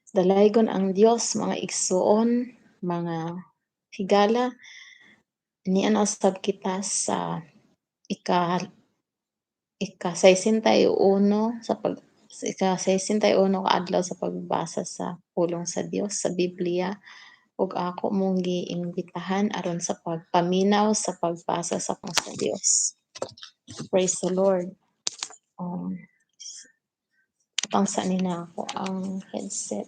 Dalaygon ang Dios mga igsoon, mga higala, anian usab kita sa ika ika-61 sa ika-61 ka adlaw sa pagbasa sa pulong sa Dios sa Biblia ug ako mong giimbitahan aron sa pagpaminaw sa pagbasa sa sa Dios. Praise the Lord. Um, Pangsa ni nako ang headset.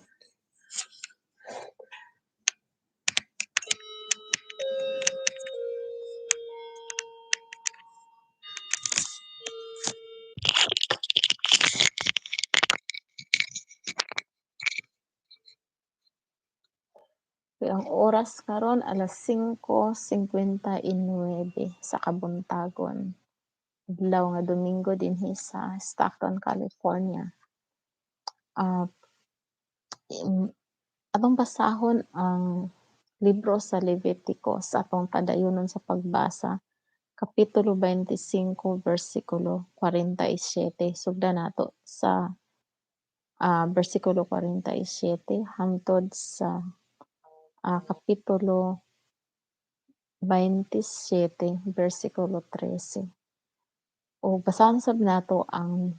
Kaya ang oras karon 5:59 sa kabuntagon. Adlaw nga Domingo dinhi sa Stockton, California. Ah, atong basahon ang libro sa Levitico sa atong padayonon sa pagbasa, kapitulo 25, bersikulo 47. Sugdan nato sa bersikulo 47 hangtod sa kapitulo 27, bersikulo 13. O basahan sab nato ang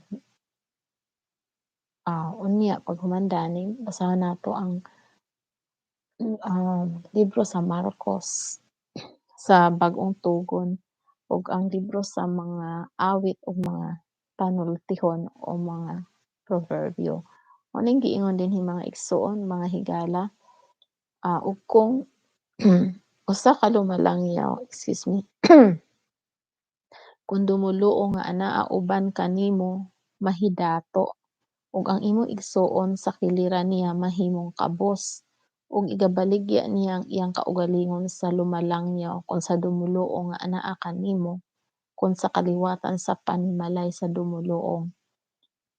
unya paghumandani basahan nato ang libro sa Marcos, sa Bag-ong Tugon ug ang libro sa mga awit ug mga panultihon o mga proverbio. Mao ning giingon dinhi mga igsoon, mga higala, ug kung usa ka lumalangyaw, excuse me, kung dumoluo nga anaa uban kanimo mahidato ug ang imong igsuon sa kiliran niya mahimong kabos ug igabaligya niya ang iyang kaugalingon sa lumalangyaw kung sa dumoluo nga anaa kanimo kung sa kaliwatan sa panimalay sa dumuluong.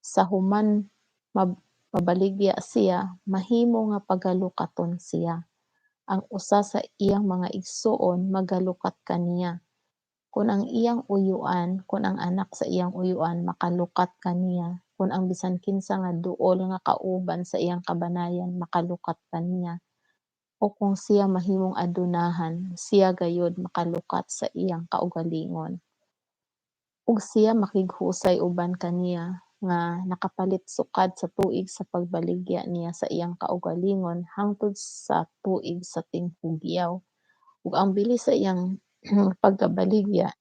Sa human mabaligya siya mahimo nga pagalukaton siya. Ang usa sa iyang mga igsuon magalukat kaniya. Kung ang iyang uyuan, kung ang anak sa iyang uyuan makalukat kaniya, kung ang bisan kinsa nga duol nga kauban sa iyang kabanayan makalukat kaniya, o kung siya mahimong adunahan, siya gayud makalukat sa iyang kaugalingon. Ug siya makighusay uban kaniya nga nakapalit sukad sa tuig sa pagbaligya niya sa iyang kaugalingon hangtod sa tuig sa tinghugyaw. Ug ang bilis sa iyang pagkabaligya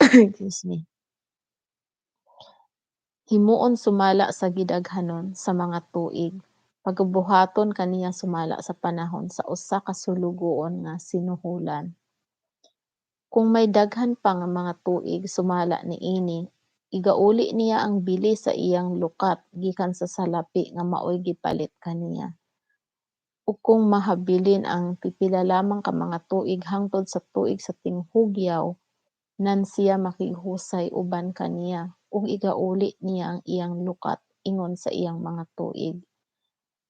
excuse me, himuon sumala sa gidaghanon sa mga tuig. Pagbuhaton kaniya sumala sa panahon sa usa ka sulugoon nga sinuhulan. Kung may daghan pa nga mga tuig sumala niini, igauli niya ang bili sa iyang lukat gikan sa salapi nga maoy gipalit kaniya. Ug kung mahabilin ang pipila lamang ka mga tuig hangtod sa tuig sa tinghugyaw, nan siya makighusay uban kaniya ug igauli niya ang iyang lukat ingon sa iyang mga tuig.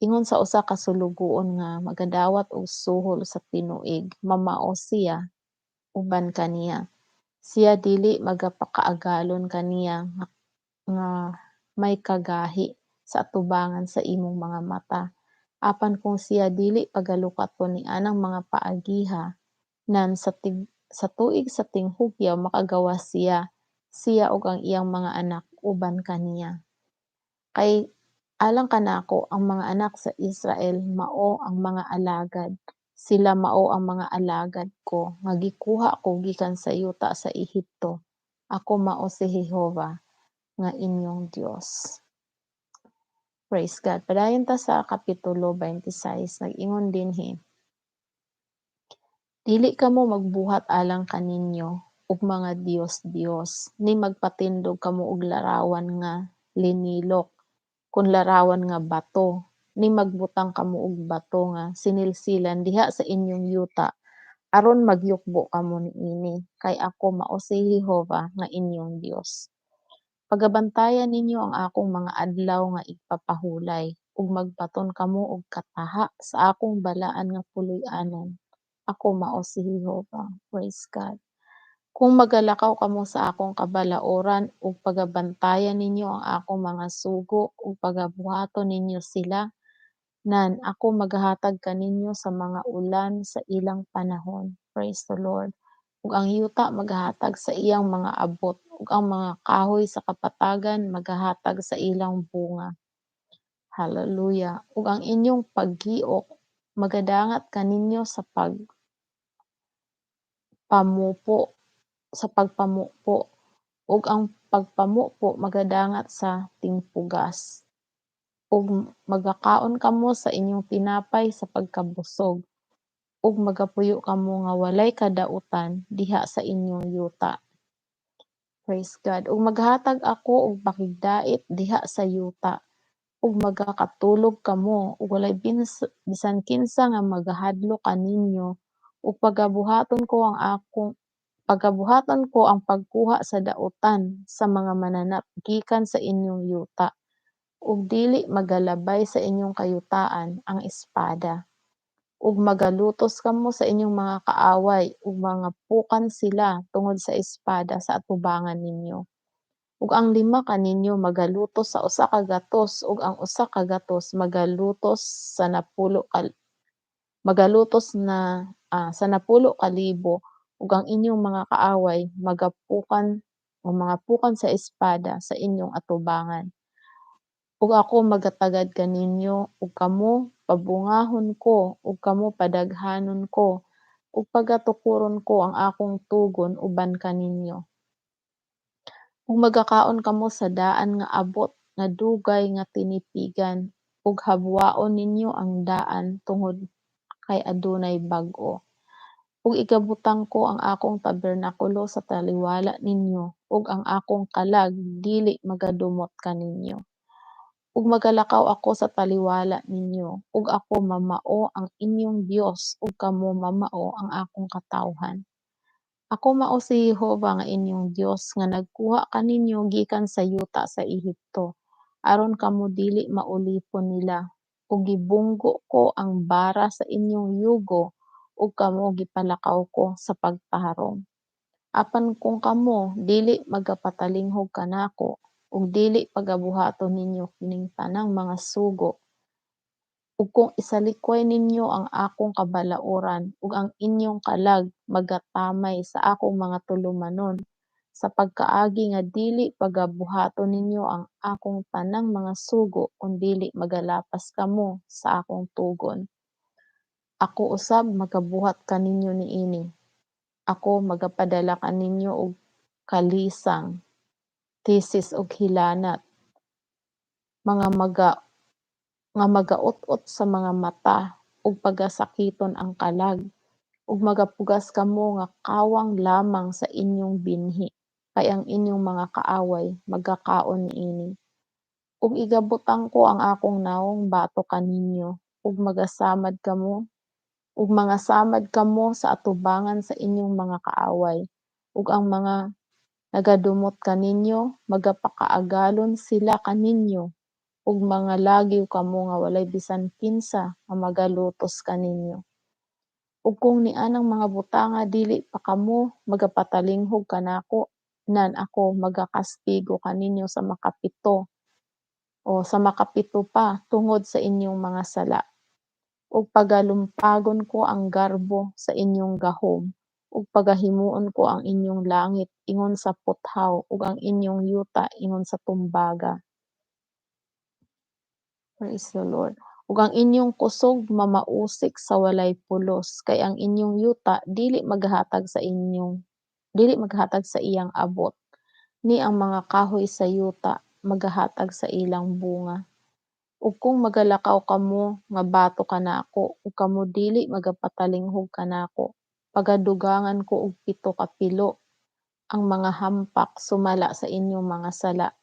Ingon sa usa ka sulugoon nga magadawat og suhol sa tinuig, mamao siya uban kaniya. Siya dili magapakaagalon kaniya nga may kagahi sa atubangan sa imong mga mata. Apan kung siya dili pagalukaton ni anang mga paagiha, nan sa tuig sa tinghugyaw makagawas siya ug ang iyang mga anak uban kaniya. Kay alang kanako ang mga anak sa Israel mao ang mga alagad. Sila mao ang mga alagad ko nga gikuha ko gikan sa yuta sa Ehipto. Ako mao si Jehovah nga inyong Dios. Praise God. Padayon ta sa kapitulo 26 nag-ingon dinhi. Dili kamo magbuhat alang kaninyo ug mga Diyos ni magpatindog kamo og larawan nga linilok kun larawan nga bato, ni magbutang kamo og bato nga sinilsilan diha sa inyong yuta aron magyukbo kamo niini, kay ako mao si Jehovah nga inyong Dios. Pagabantayan ninyo ang akong mga adlaw nga igpapahulay ug magbaton kamo og kataha sa akong balaan nga puloy-anon. Ako mao si Jehovah. Praise God. Kung magalakaw kamo sa akong kabalauran ug pagabantayan ninyo ang akong mga sugo ug pagabuhaton ninyo sila, nan ako magahatag kaninyo sa mga ulan sa ilang panahon. Praise the Lord. Ug ang yuta magahatag sa iyang mga abot, ug ang mga kahoy sa kapatagan magahatag sa ilang bunga. Hallelujah. Ug ang inyong paggiok magadangat kaninyo pamupo sa pagpamupo, ug ang pagpamupo magadangat sa tingpugas. Ug magakaon kamo sa inyong tinapay sa pagkabusog, ug magapuyo kamo nga walay kadautan diha sa inyong yuta. Praise God. Ug maghatag ako og pakigdait diha sa yuta, ug magakatulog kamo ug walay bisan kinsa nga magahadlok kaninyo, ug pagabuhaton ko ang pagkuha sa dautan sa mga mananap gikan sa inyong yuta, ug dili magalabay sa inyong kayutaan ang espada. Ug magalutos kamo sa inyong mga kaaway ug mga pukan sila tungod sa espada sa atubangan ninyo. Ug ang 5 kaninyo magalutos sa usa ka gatos ug ang usa ka gatos sa 10,000 ug ang inyong mga kaaway mga pukan sa espada sa inyong atubangan. Ug ako magatagad kaninyo ug kamo pabungahon ko ug kamo padaghanon ko ug pagatukuron ko ang akong tugon uban kaninyo. Ug magakaon kamo sa daan nga abot nga dugay nga tinipigan ug habwaon ninyo ang daan tungod kay adunay bag-o. Ug igabutang ko ang akong tabernakulo sa taliwala ninyo ug ang akong kalag dili magadumot kaninyo. Ug magalakaw ako sa taliwala ninyo ug ako mamao ang inyong Dios ug kamo mamao ang akong katawhan. Ako mao si Jehova nga inyong Dios nga nagkuha kaninyo gikan sa yuta sa Ehipto aron kamo dili maulipon nila, ug gibunggo ko ang bara sa inyong yugo ug kamo gipalakaw ko sa pagtarong. Apan kung kamo dili magapatalinghog kanako ug dili pagabuhaton ninyo kining tanang mga sugo, ug kung isalikway ninyo ang akong kabalauran ug ang inyong kalag magatamay sa akong mga tulumanon, sa pagkaagi nga dili pagabuhaton ninyo ang akong tanang mga sugo kun dili magalapas kamo sa akong tugon. Ako usab magabuhat kaninyo niini. Ako magapadala kaninyo og kalisang, tisis ug hilanat, mga magaut-ot sa mga mata ug pagasakiton ang kalag, ug magapugas kamo nga kawang lamang sa inyong binhi, kay ang inyong mga kaaway magakaon niini. Ug igabutang ko ang akong nawong bato kaninyo ug mangasamad kamo sa atubangan sa inyong mga kaaway, ug ang mga nagadumot kaninyo magapakaagalon sila kaninyo ug mangalagiw kamo nga walay bisan kinsa nga magalutos kaninyo. Ug kung nianang mga butanga dili pa kamo magapatalinghog kanako, nan ako magakastigo kaninyo sa makapito pa tungod sa inyong mga sala. Ug pagalumpagon ko ang garbo sa inyong gahom ug pagahimuon ko ang inyong langit ingon sa puthaw ug ang inyong yuta ingon sa tumbaga. Praise the Lord. Ug ang inyong kusog mamausik sa walay pulos, kay ang inyong yuta dili maghatag sa iyang abot, ni ang mga kahoy sa yuta magahatag sa ilang bunga. Ug kung magalakaw kamo nga bato kanako ug kamo dili magapatalinghog kanako, pagadugangan ko og 7 ka pilo ang mga hampak sumala sa inyong mga sala.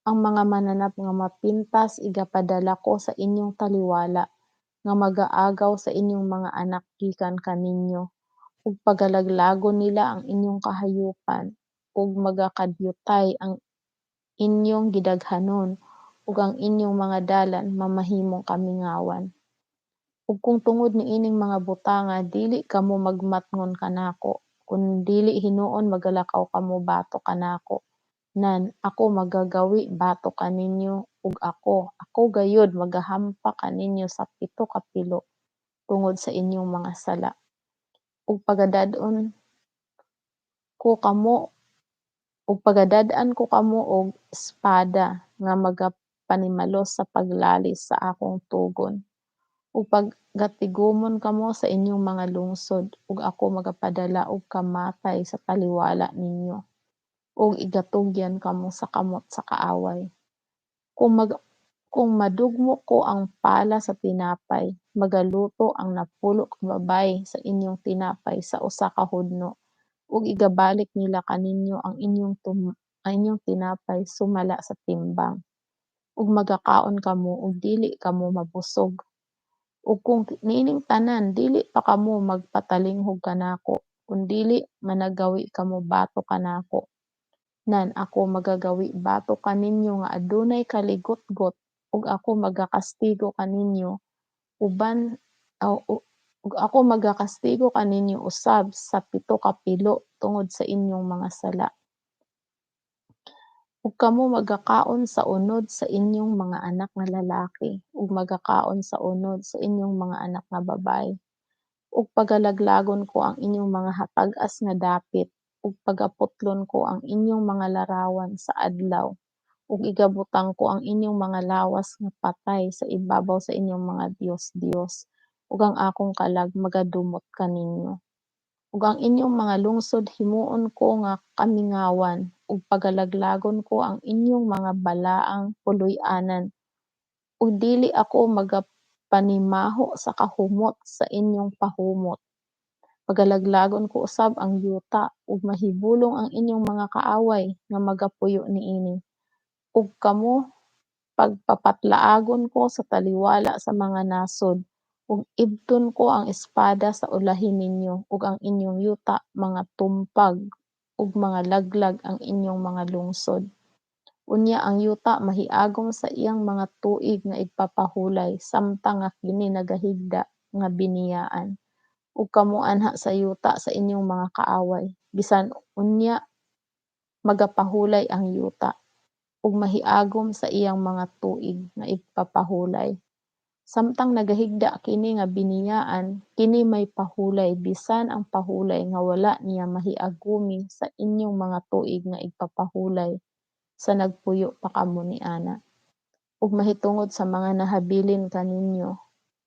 Ang mga mananap nga mapintas igapadala ko sa inyong taliwala, nga magaagaw sa inyong mga anak gikan kaninyo, ug pagalaglagon nila ang inyong kahayupan, ug magakadyutay ang inyong gidaghanon, ug ang inyong mga dalan mamahimong kamingawan. Ug kung tungod niining mga butanga dili kamo magmatngon kanako, kun dili hinuon magalakaw kamo batok kanako. Nan ako magagawi batok kaninyo ug ako gayud magahampak kaninyo sa 7 ka pilo tungod sa inyong mga sala. Ug pagadad-an ko kamo og espada nga magapanimalos sa paglalis sa akong tugon, ug pagatigomon kamo sa inyong mga lungsod, ug ako magapadala og kamatay sa taliwala ninyo, ug igatugyan kamo sa kamot sa kaaway. Kung mag kung madugmo ko ang pala sa tinapay, magaluto ang napulo ka babaye sa inyong tinapay sa usa ka hudno, ug igabalik nila kaninyo ang inyong tinapay sumala sa timbang, ug magakaon kamo ug dili kamo mabusog. Ug kung niining tanan dili pa kamo magpatalinghog kanako, kun dili managawi kamo batok kanako, nan ako magagawi batok kaninyo nga adunay kaligotgot, ug ako magakastigo kaninyo uban aw u ug ako magakastigo kaninyo usab sa 7 ka pilo tungod sa inyong mga sala. Ug kamo magakaon sa unod sa inyong mga anak nga lalaki, ug magakaon sa unod sa inyong mga anak nga babaye, ug pagalaglagon ko ang inyong mga hatag-as nga dapit, ug pagaputlon ko ang inyong mga larawan sa adlaw, ug igabutang ko ang inyong mga lawas nga patay sa ibabaw sa inyong mga diyos-diyos, ug ang akong kalag magadumot kaninyo. Ug ang inyong mga lungsod himuon ko nga kamingawan, ug pagalaglagon ko ang inyong mga balaang puloy-anan, ug dili ako magapanimaho sa kahumot sa inyong pahumot. Pagalaglagon ko usab ang yuta, ug mahibulong ang inyong mga kaaway nga magapuyo niini, ug kamo pagpapatlaagon ko sa taliwala sa mga nasod, ug ibton ko ang espada sa ulahi ninyo, ug ang inyong yuta mga tumpag, ug mga laglag ang inyong mga lungsod. Unya ang yuta mahiagom sa iyang mga tuig nga igpapahulay samtang nga kini nagahigda nga biniyaan, ug kamo anha sa yuta sa inyong mga kaaway, bisan unya magapahulay ang yuta, ug mahiagom sa iyang mga tuig nga igpapahulay. Samtang nagahigda kini nga biniyaan, kini may pahulay bisan ang pahulay nga wala niya mahiagumi sa inyong mga tuig nga igpapahulay sa nagpuyo pa kamo niana. Ug mahitungod sa mga nahabilin kaninyo,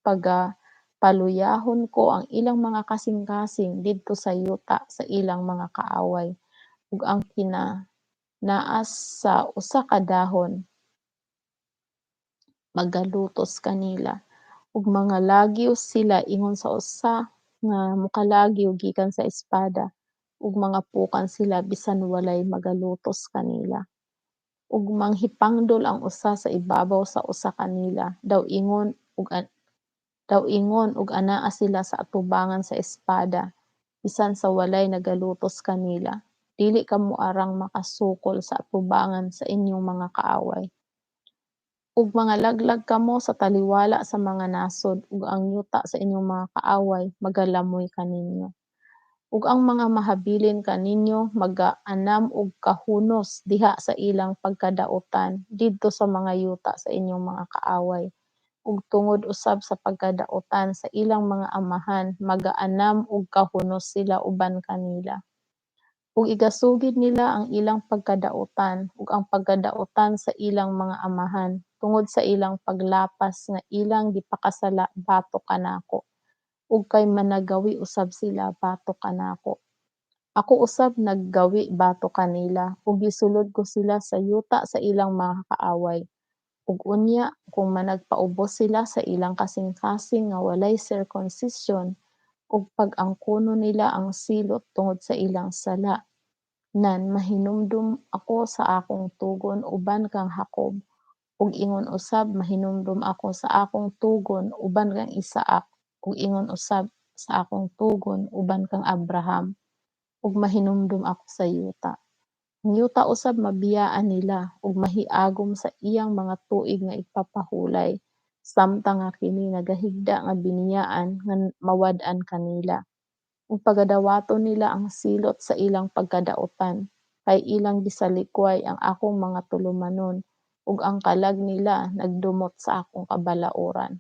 pagapaluyahon ko ang ilang mga kasing-kasing didto sa yuta sa ilang mga kaaway, ug ang naas sa usa ka dahon magalutos kanila, ug mga lagyo sila ingon sa usa nga mokalagyo gikan sa espada, ug mga pukan sila bisan walay magalutos kanila. Ug manghipangdol ang usa sa ibabaw sa usa kanila, daw ingon ug anaa sila sa atubangan sa espada, bisan sa walay nagalutos kanila. Dili kamo arang makasukol sa atubangan sa inyong mga kaaway. Ug mga laglag kamo sa taliwala sa mga nasod, ug ang yuta sa inyong mga kaaway magalamoy kaninyo. Ug ang mga mahabilin kaninyo magaanam og kahunos diha sa ilang pagkadaotan didto sa mga yuta sa inyong mga kaaway, ug tungod usab sa pagkadaotan sa ilang mga amahan magaanam og kahunos sila uban kanila. Ug igasugid nila ang ilang pagkadaotan ug ang pagkadaotan sa ilang mga amahan tungod sa ilang paglapas nga ilang gipakasala batok kanako, ug kay managawi usab sila batok kanako. Ako usab naggawi batok kanila, ug gisulod ko sila sa yuta sa ilang mga kaaway, ug unya kung managpaubos sila sa ilang kasing-kasing nga walay circumcision, ug pag-angkonon nila ang silot tungod sa ilang sala, nan mahinumdum ako sa akong tugon uban kang Jacob, ug ingon usab mahinumdum ako sa akong tugon uban kang Isaac, ug ingon usab sa akong tugon uban kang Abraham, ug mahinumdum ako sa yuta. Ang yuta usab mabiyaan nila ug mahiagom sa iyang mga tuig nga igpapahulay, samtang nga kini nagahigda nga biniyaan nga mawad-an kanila. ug pagadawaton nila ang silot sa ilang pagkadaotan, kay ilang gisalikway ang akong mga tulumanon, ug ang kalag nila nagdumot sa akong kabalauran.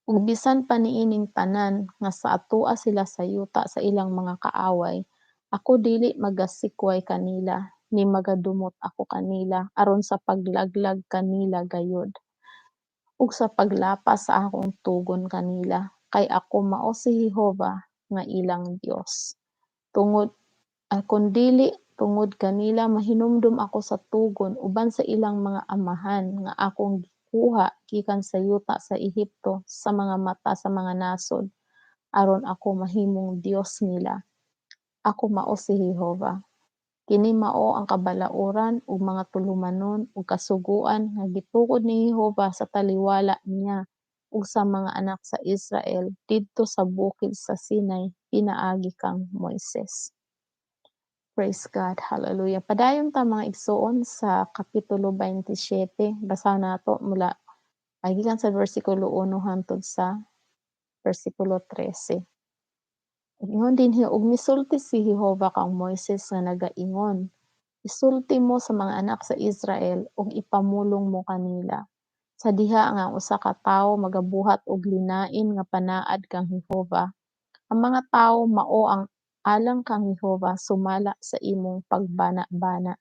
Ug bisan pa niining tanan nga sa atoa sila sa yuta sa ilang mga kaaway, ako dili magasikway kanila, ni magadumot ako kanila aron sa paglaglag kanila gayud, ug sa paglapas sa akong tugon kanila, kay ako mao si Jehova nga ilang Dios. Tungod Kun dili tungod kanila mahinumdum ako sa tugon uban sa ilang mga amahan nga akong gikuha gikan sa yuta sa Ehipto sa mga mata sa mga nasod, aron ako mahimong Dios nila. Ako mao si Jehova. Kini mao ang kabalauran ug mga tulumanon ug kasugoan nga gitukod ni Jehova sa taliwala niya ug sa mga anak sa Israel didto sa bukid sa Sinai pinaagi kang Moises. Praise God, hallelujah. Padayon ta mga igsoon sa kapitulo 27, basahan nato mula gikan sa bersikulo 1 hangtod sa bersikulo 13. Ingon dinhi, ug misulti si Jehova kang Moises nga nagaingon, isulti mo sa mga anak sa Israel ug ipamulong mo kanila. Sa diha nga ang usa ka tawo magabuhat og linain nga panaad kang Jehova. Ang mga tawo mao ang alang kang Jehova sumala sa imong pagbana-bana.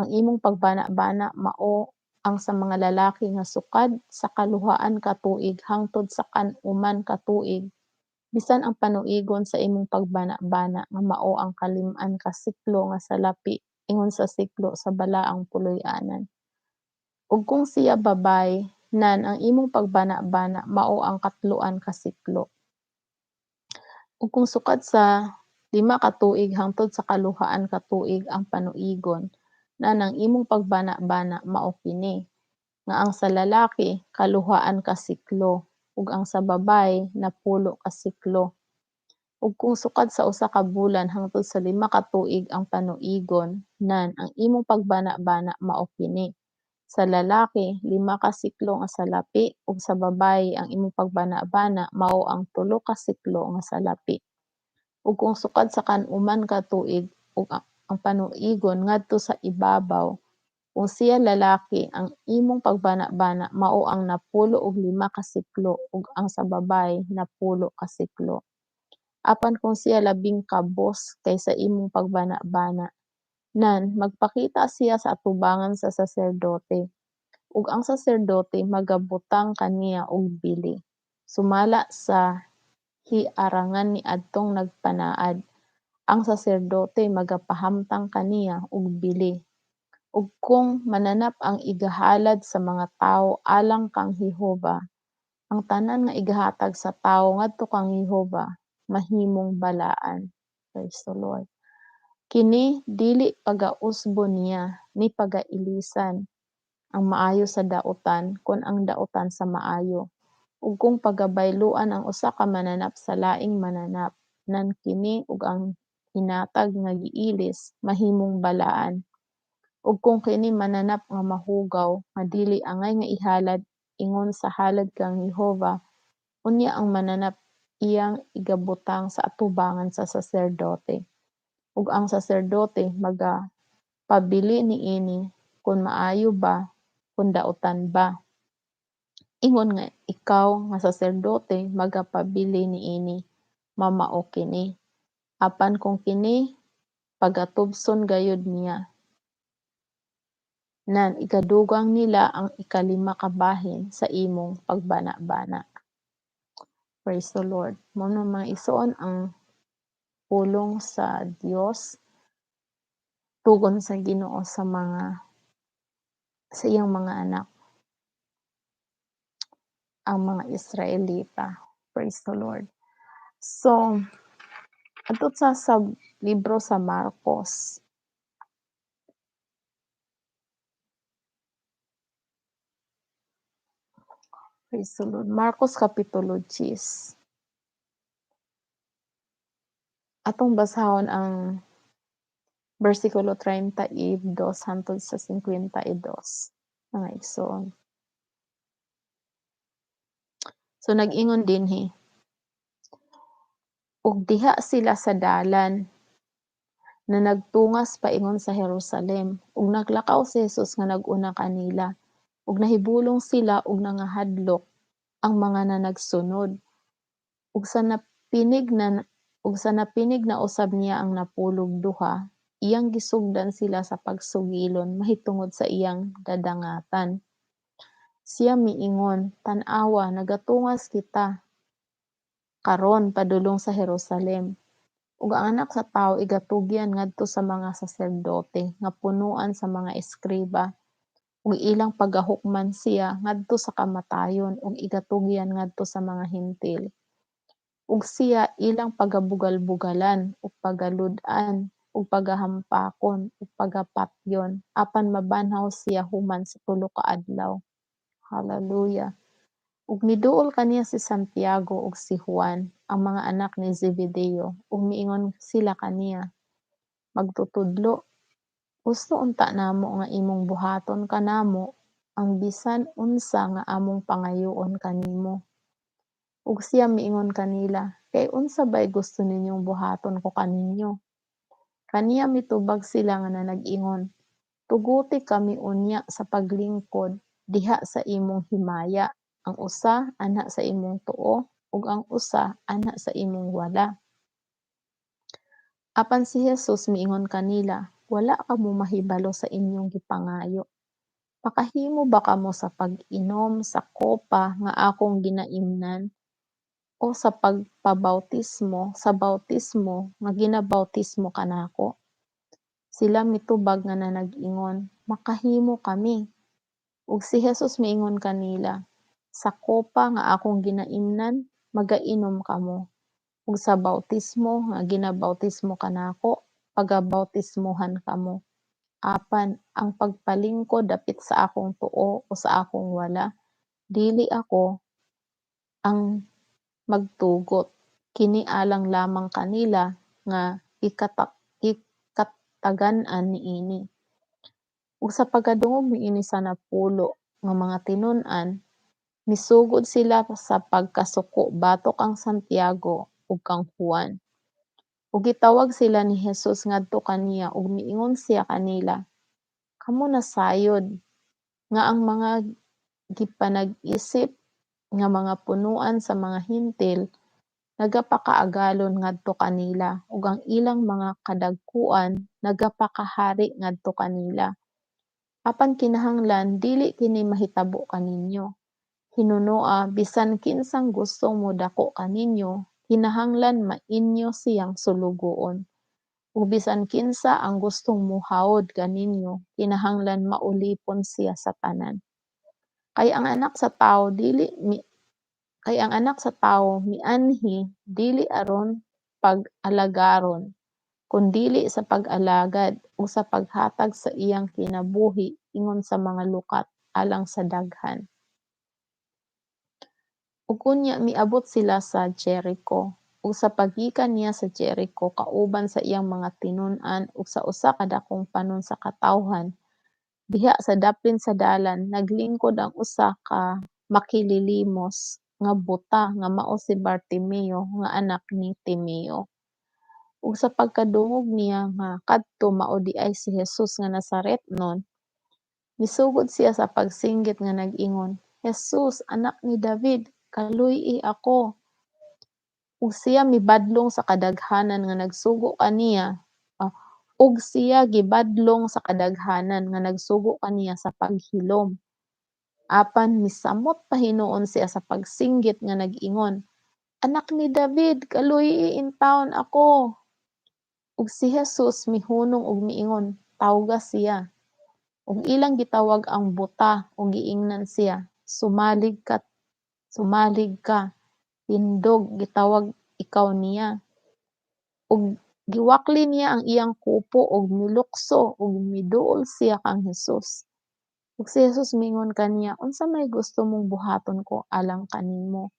Ang imong pagbana-bana mao ang sa mga lalaki nga sukad sa kaluhaan ka tuig hangtod sa kan-uman ka tuig, bisan ang panuigon sa imong pagbana-bana nga mao ang kalim-an ka siklo nga salapi ingon sa siklo sa balaang puloy-anan. Ug kung siya babaye, nan ang imong pagbana-bana mao ang katloan ka siklo. Ug kung sukad sa 5 ka tuig hangtod sa kaluhaan ka tuig ang panuigon, nan ang imong pagbana-bana mao kini, nga ang sa lalaki kaluhaan ka siklo, ug ang sa babaye napulo ka siklo. Ug kung sukad sa 1 ka bulan hangtod sa 5 ka tuig ang panuigon, nan ang imong pagbana-bana mao kini, sa lalaki 5 ka siklo nga salapi, ug sa babaye ang imong pagbana-bana mao ang 3 ka siklo nga salapi. Ug kung sukad sa kan-uman ka tuig ug ang panuigon ngadto sa ibabaw, kung siya lalaki ang imong pagbana-bana mao ang napulo og 5 ka siklo ug ang sa babaye napulo ka siklo. Apan kung siya labing kabos kaysa imong pagbana-bana, nan magpakita siya sa atubangan sa saserdote, ug ang saserdote magabutang kaniya og bili, sumala sa hiarangan niadtong nagpanaad. Ang saserdote magapahamtang kaniya og bili. Ug kung mananap ang igahalad sa mga tawo alang kang Jehova, ang tanan nga igahatag sa tawo ngadto kang Jehova mahimong balaan. Praise the Lord. Kini dili pagausbo niya ni pagailisan ang maayo sa daotan kon ang daotan sa maayo, ug kung pagabayloan ang usa ka mananap sa laing mananap, nan kini ug ang hinatag nga giilis mahimong balaan. Ug kung kini mananap nga mahugaw nga dili angay nga ihalad ingon sa halad kang Jehova, unya ang mananap iyang igabutang sa atubangan sa saserdote. Ug ang saserdote magapabili niini kung maayo ba, kung daotan ba. Ingon nga ikaw nga saserdote magapabili niini, mamao kini. Apan kung kini pagatubson gayud niya, nan ikadugang nila ang ika-5 ka bahin sa imong pagbana-bana. Praise the Lord. Mao na mga igsoon ang pulong sa Dios tugon sa Ginoo sa iyang mga anak, ang mga Israelita. Praise the Lord. So, adto sa libro sa Marcos. Praise the Lord. Marcos kapitulo 10. Atong basahon ang bersikulo 32 hangtod sa 52, mga igsoon. So nag-ingon dinhi, ug diha sila sa dalan na nagtungas paingon sa Jerusalem, ug naglakaw si Jesus nga nag-una kanila, ug nahibulong sila ug nangahadlok ang mga nanagsunod, ug sa napinig na ug sa napinig na usab niya ang napulog duha, iyang gisugdan sila sa pagsugilon mahitungod sa iyang dadangatan. Siya miingon, "Tan-awa nagatungas kita karon padulong sa Jerusalem, ug ang Anak sa Tawo igatugyan ngadto sa mga saserdote nga punoan sa mga eskriba, ug ilang pagahukman siya ngadto sa kamatayon ug igatugyan ngadto sa mga Hentil. Ug siya ilang pagabugal-bugalan ug pagalud-an ug pagahampakon ug pagapatyon apan mabanhaw siya human sa tulo ka adlaw." Hallelujah. Ug niduol kaniya si Santiago ug si Juan, ang mga anak ni Zebedeo, ug miingon sila kaniya, "Magtutudlo, gusto unta namo nga imong buhaton kanamo ang bisan unsa nga among pangayoon kanimo." Ug siya miingon kanila, "Kay unsa bay gusto ninyong buhaton ko kaninyo?" Kaniya mitubag sila nga nag-ingon, "Tuguti kami unya sa paglingkod diha sa imong himaya, ang usa anha sa imong tuo ug ang usa anha sa imong wala." Apan si Jesus miingon kanila, "Wala kamo mahibalo sa inyong gipangayo. Makahimo ba kamo sa pag-inom sa kopa nga akong ginaimnan o sa pagpabawtismo sa bawtismo nga ginabawtismo kanako?" Sila mitubag nga nag-ingon, "Makahimo kami." Ug si Jesus miingon kanila, "Sa kopa nga akong ginaimnan, magainom kamo, ug sa bawtismo nga ginabawtismo kanako, pagabawtismohan kamo. Apan ang pagpalingkod dapit sa akong tuo o sa akong wala, dili ako ang magtugot, kini alang lamang kanila nga ikatagan-an niini." Ug sa pagkadungog niini sa napulo nga mga tinun-an, misugod sila sa pagkasuko batok kang Santiago ug kang Juan. Ug gitawag sila ni Jesus ngadto kaniya ug miingon siya kanila, "Kamo na sayod nga ang mga gipanag-isip nga mga punoan sa mga Hentil nagapakaagalon ngadto kanila ug ang ilang mga kadagkuan nagapakahari ngadto kanila. Apan kinahanglan dili kini mahitabo kaninyo. Hinunoa bisan kinsang gustong modako kaninyo, kinahanglan mainyo siyang sulugoon. Ug bisan kinsa ang gustong mohawod kaninyo, kinahanglan maulipon siya sa tanan. Kay ang anak sa tawo mianhi dili aron pag-alagaron, kundili sa pag-alagad ug sa paghatag sa iyang kinabuhi ingon sa mga lukat alang sa daghan. Ug unya miabot sila sa Jericho, ug sa paggikan niya sa Jericho kauban sa iyang mga tinun-an ug sa usa ka dakong panon sa katawhan, diha sa daplin sa dalan naglingkod ang usa ka makililimos nga buta nga mao si Bartimeo nga anak ni Timeo. Ug sa pagkadungog niya nga kadto mao di ay si Jesus nga Nazaretnon, misugod siya sa pagsinggit nga nag-ingon, "Jesus, anak ni David, kaluy-i ako." Ug siya mibadlong sa kadaghanan nga nagsugo kaniya ug siya gibadlong sa kadaghanan nga nagsugo kaniya sa paghilom. Apan misamot pa hinuon siya sa pagsinggit nga nag-ingon, "Anak ni David, kaluy-i intawon ako." Ug si Jesus mihunong ug miingon, "Tawga siya." Ug ilang gitawag ang buta ug giingnan siya, sumalig ka, tindog gitawag ikaw niya." Ug giwakli niya ang iyang kupo ug milukso ug miduol siya kang Jesus. Ug si Jesus miingon kaniya, "Unsa may gusto mong buhaton ko alang kanimo?"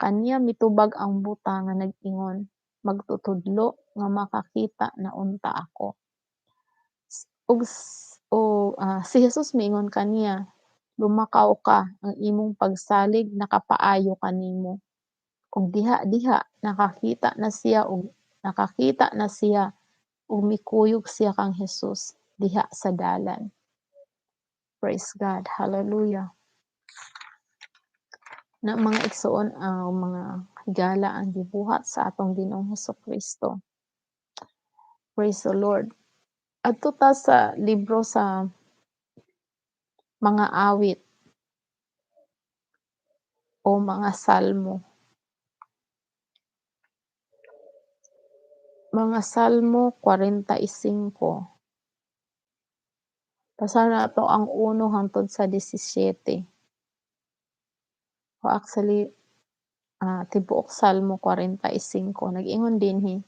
Kaniya mitubag ang buta nga nag-ingon, "Magtutudlo nga makakita na unta ako." Si Jesus miingon kaniya, "Lumakaw ka, ang imong pagsalig nakapaayo kanimo." ug diha-diha nakakita na siya ug mikuyog siya kang Hesus diha sa dalan. Praise God, hallelujah. Na mga igsoon ang mga higala ang gibuhat sa atong Ginoong Hesukristo. Praise the Lord. Adto ta sa libro sa mga awit o mga salmo. Mga Salmo 45. Basahan nato ang 1 hangtod sa 17. O actually, tibuok Salmo 45. Nag-ingon dinhi,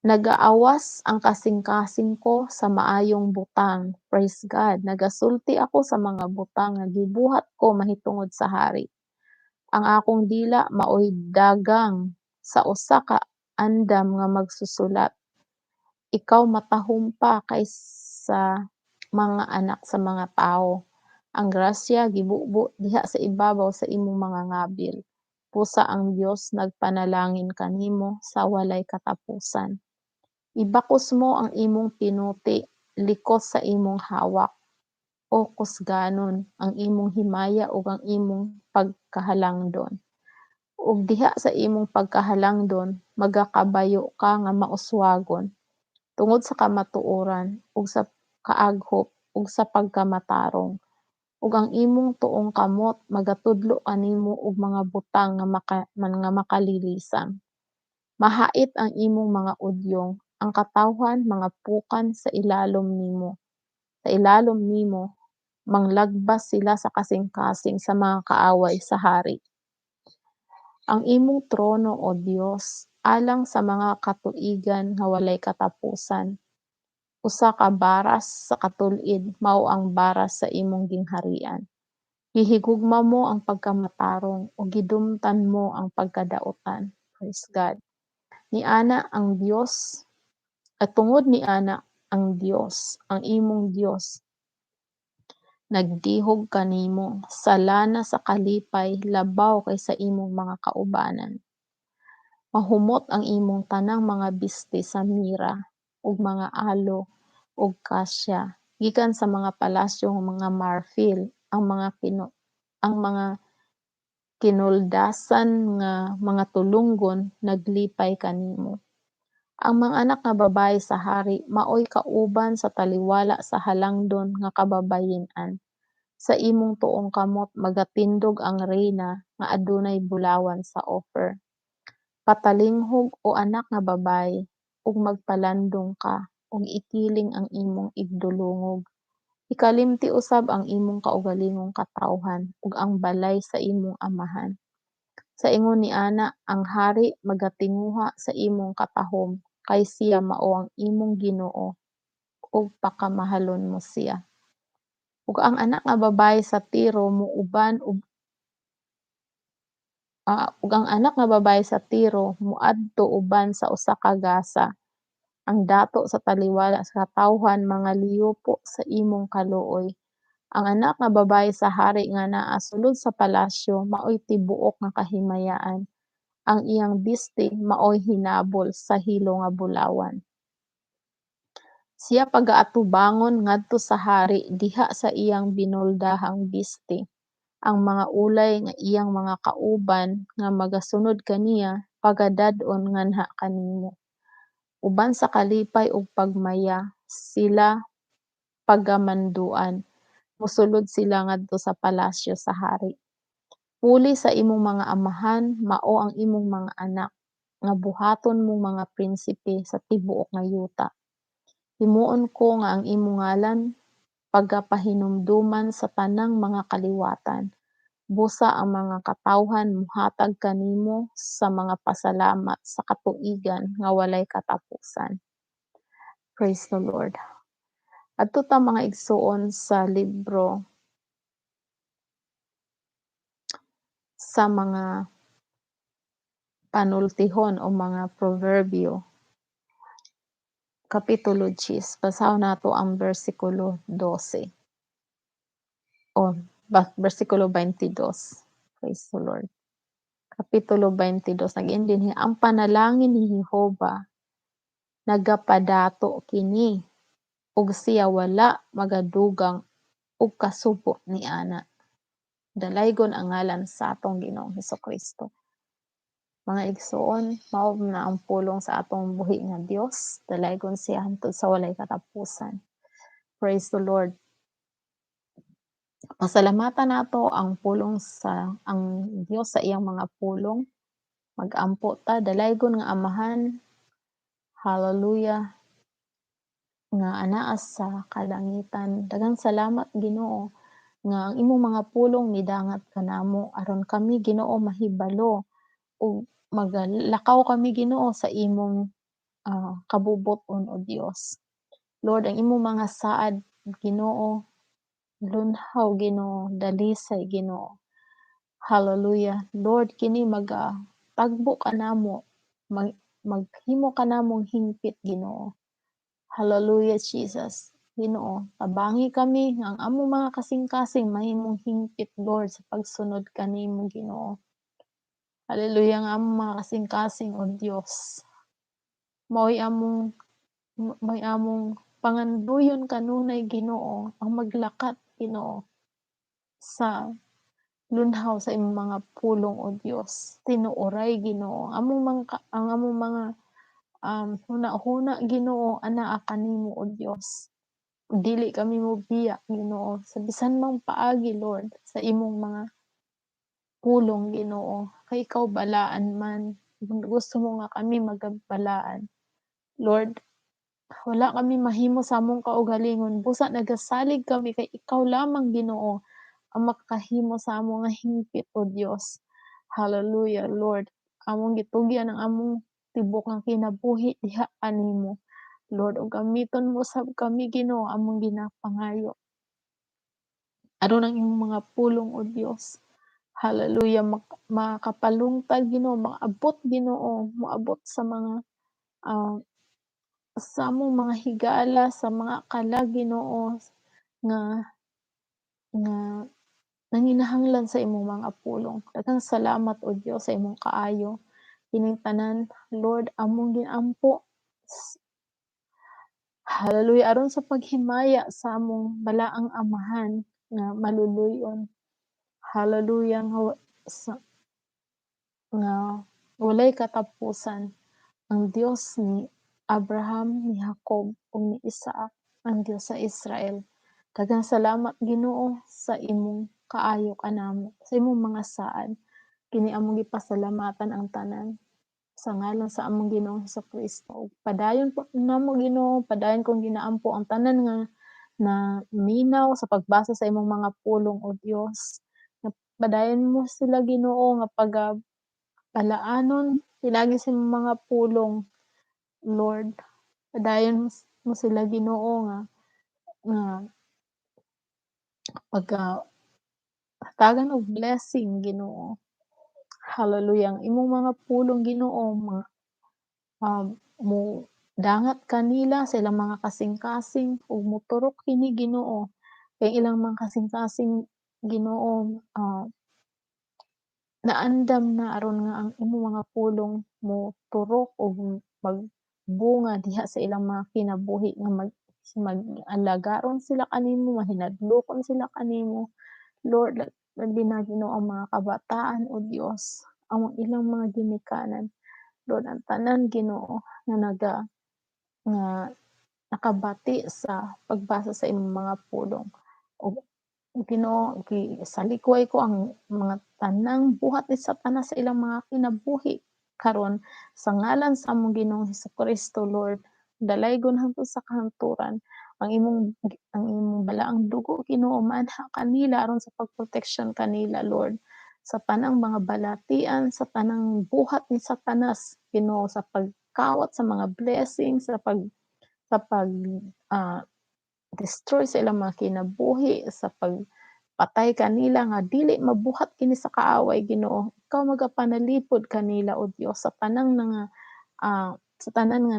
"Nagaawas ang kasing-kasing ko sa maayong butang." Praise God. Nagasulti ako sa mga butang nga gibuhat ko mahitungod sa hari. Ang akong dila maoy dagang sa usa ka andam nga magsusulat. Ikaw matahumpa kaysa mga anak sa mga tawo. Ang grasya gibubo diha sa ibabaw sa imong mga ngabil. Pusa ang Dios nagpanalangin kanimo sa walay katapusan. Ibakos mo ang imong pinuti, likos sa imong hawak, o kusganon ang imong himaya ug ang imong pagkahalangdon. Ug diha sa imong pagkahalangdon magakabayo ka nga mauswagon tungod sa kamatuoran ug sa kaaghop ug sa pagkamatarong. Ug ang imong tuong kamot magatudlo kanimo og mga butang nga makalilisang. Mahait ang imong mga udyong, ang katawhan mga pukan sa ilalom nimo. Sa ilalom nimo manglagbas sila sa kasing-kasing sa mga kaaway sa hari. Ang imong trono, O Dios, alang sa mga katuigan nga walay katapusan. Usa ka baras sa katul-id mao ang baras sa imong gingharian. Gihigugma mo ang pagkamatarong ug gidumtan mo ang pagkadaotan. Praise God. Niana ang Dios at tungod niana ang Dios, ang imong Dios, nagdihog kanimo sa lana sa kalipay labaw kaysa imong mga kaubanan. Mahumot ang imong tanang mga biste sa mira ug mga alo ug kasya gikan sa mga palasyo nga mga marfil ang mga kinuldasan nga mga tulunggon naglipay kanimo. Ang mga anak nga babaye sa hari maoy kauban sa taliwala sa halangdon nga kababayen-an. Sa imong tuong kamot magatindog ang reyna nga adunay bulawan sa offer. Patalinghog o anak nga babaye ug magpalandong ka ug ikiling ang imong igdulungog. Ikalimti usab ang imong kaugalingong katawhan ug ang balay sa imong amahan. Sa ingon niana ang hari magatinguha sa imong katahom kay siya mao ang imong Ginoo ug pakamahalon mo siya. Ug ang anak nga babaye sa Tiro moadto uban sa usa ka gasa. Ang dato sa taliwala sa katawhan mga liyupo sa imong kaluoy. Ang anak nga babaye sa hari nga naa sulod sa palasyo maoy tibuok nga kahimayaan. Ang iyang biste maoy hinabol sa hilo nga bulawan. Siya pagaatubangon ngadto sa hari diha sa iyang binoldahang biste. Ang mga ulay nga iyang mga kauban nga magasunod kaniya pagadad-on nganha kanimo. Uban sa kalipay ug pagmaya sila pagamanduan, mosulod sila ngadto sa palasyo sa hari. Puli sa imong mga amahan mao ang imong mga anak, nga buhaton mong mga prinsipe sa tibuok nga yuta. Himuon ko nga ang imong ngalan pagapahinumduman sa tanang mga kaliwatan. Busa ang mga katawhan mohatag kanimo sa mga pasalamat sa katuigan nga walay katapusan. Praise the Lord. Adto ta mga igsuon sa libro sa mga panultihon o mga proverbio. Kapitulo 10, basahon nato ang bersikulo 12 o bersikulo 22. Praise the Lord. Kapitulo 22 nag-ingon dinhi, ang panalangin ni Jehova nagapadato kini, ug siya wala magadugang ug kasubo niana. Dalaygon ang ngalan sa atong Ginoong Hesukristo. Mga igsoon, mao na ang pulong sa atong buhi nga Dios, dalaygon siya hangtod sa walay katapusan. Praise the Lord. Pasalamatan nato ang pulong sa ang Dios sa iyang mga pulong. Mag-ampo ta, dalaygon nga Amahan, hallelujah, nga anaa sa kalangitan. Daghang salamat Ginoo nga ang imong mga pulong midangat kanamo aron kami Ginoo mahibalo ug maglakaw kami Ginoo sa imong kabubot-on o Dios. Lord, ang imong mga saad Ginoo, lunhaw Ginoo, dalisay Ginoo. Hallelujah. Lord, kini tagbo kanamo, maghimo kanamong hingpit Ginoo. Hallelujah, Jesus. Ginoo, tabangi kami nga ang among mga kasing-kasing mahimong hingpit Lord sa pagsunod kanimo Ginoo. Hallelujah, nga among mga kasing-kasing o Dios. Mao'y among panganduyon kanunay Ginoo ang maglakat Ginoo sa lunhaw sa imong mga pulong o Dios. Tinuoray Ginoo ang among mga hunahuna Ginoo anaa kanimo o Dios. Dili kami mobiya Ginoo sa bisan mang paagi Lord sa imong mga pulong Ginoo, kay ikaw balaan man. Gusto mo nga kami magabalaan. Lord, wala kami mahimo sa among kaugalingon busa nagasalig kami kay ikaw lamang Ginoo ang makakahimo sa among nga hingpit o Dios. Hallelujah, Lord. Among gitugyan ang among tibok nga kinabuhi diha kanimo. Lord, ug gamiton mo sab kami Ginoo among ginapangayo. Aron ang imong mga pulong o Dios. Hallelujah, makapalungtad Ginoo, maabot Ginoo, moabot sa mga, ah, sa among mga higala, sa mga kalag Ginoo nga nga nanginahanglan sa imong mga pulong. Daghang salamat o Dios sa imong kaayo. Kining tanan, Lord, among ginampo. Hallelujah, aron sa paghimaya sa among balaang Amahan nga maluluyon. Hallelujah, nga walay katapusan. Ang Diyos ni Abraham, ni Jacob, ug ni Isaac, ang Diyos sa Israel. Daghang salamat Ginoo sa imong kaayo kanamo, sa imong mga saad. Kini among gipasalamatan ang tanan sa ngalan sa among Ginoong Hesukristo. Padayon po namo Ginoo, padayon kong ginaampo ang tanan nga na minaw sa pagbasa sa imong mga pulong o Dios. Padayon mo sila Ginoo nga palaanon pinagi sa imong mga pulong, Lord. Padayon mo sila Ginoo nga hatagan og blessing Ginoo. Hallelujah, ang imong mga pulong Ginoo modangat kanila sa ilang mga kasing-kasing ug moturok kini Ginoo kay ilang mga kasing-kasing Ginoo naandam na aron nga ang imong mga pulong moturok ug magbunga diha sa ilang mga kinabuhi nga mag-alagaron sila kanimo, mahinadlokon sila kanimo. Lord, labi na Ginoo ang mga kabataan o Dios, ang ilang mga ginikanan. Lord, ang tanan Ginoo nga nakabati sa pagbasa sa imong mga pulong. Ug Ginoo, gisalikway ko ang mga tanang buhat ni Satanas sa ilang mga kinabuhi karon sa ngalan sa among Ginoong Hesukristo, Lord. Dalaygon hangtod sa kahanturan ang imong balaang dugo Ginoo maanha kanila aron sa pagproteksyon kanila, Lord. Sa tanang mga balatian, sa tanang buhat ni Satanas, Ginoo, sa pagkawat sa mga blessing, sa pag, ah destroy sa ilang mga kinabuhi, sa pagpatay kanila nga dili mabuhat kini sa kaaway Ginoo. Ikaw magapanalipod kanila o Dios sa tanan nga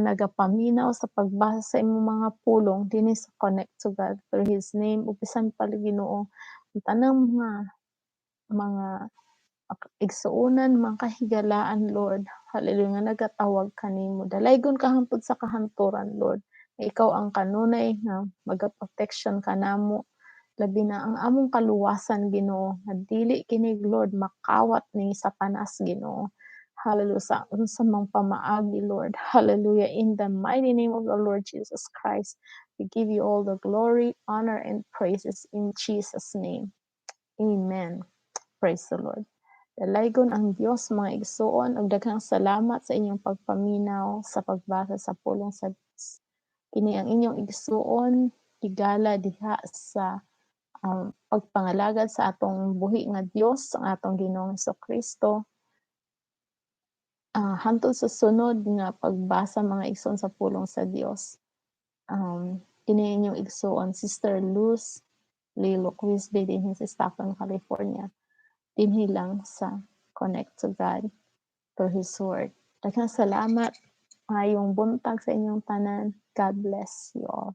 nagapaminaw sa pagbasa sa imong mga pulong dinhi sa Connect to God through His name ug bisan pa Ginoo ang tanang mga igsuonan man kahigalaan Lord, hallelujah nga nagatawag kanimo. Dalaygon ka hangtod sa kahanturan Lord, nga ikaw ang kanunay nga magaproteksyon kanamo, labi na ang among kaluwasan Ginoo, nga dili kini Lord makawat ni satanas Ginoo. Hallelujah, sa unsa mang pamaagi Lord, hallelujah, in the mighty name of the Lord Jesus Christ, we give you all the glory, honor, and praises in Jesus' name. Amen. Praise the Lord. Dalaygon ang Diyos mga igsoon ug daghang salamat sa inyong pagpaminaw sa pagbasa sa pulong sa Dios. Kini ang inyong igsuon higala diha sa, pagpangalagad sa atong buhi nga Diyos, ang atong Ginoong Kristo. Hangtod sa sunod nga pagbasa mga igsoon sa pulong sa Dios, kini inyong igsuon Sister Luz Lilo Quispe dinhi sa Stockton, California. Dinhi lang sa Connect to God through His Word. Daghang salamat, maayong buntag sa inyong tanan. God bless you all.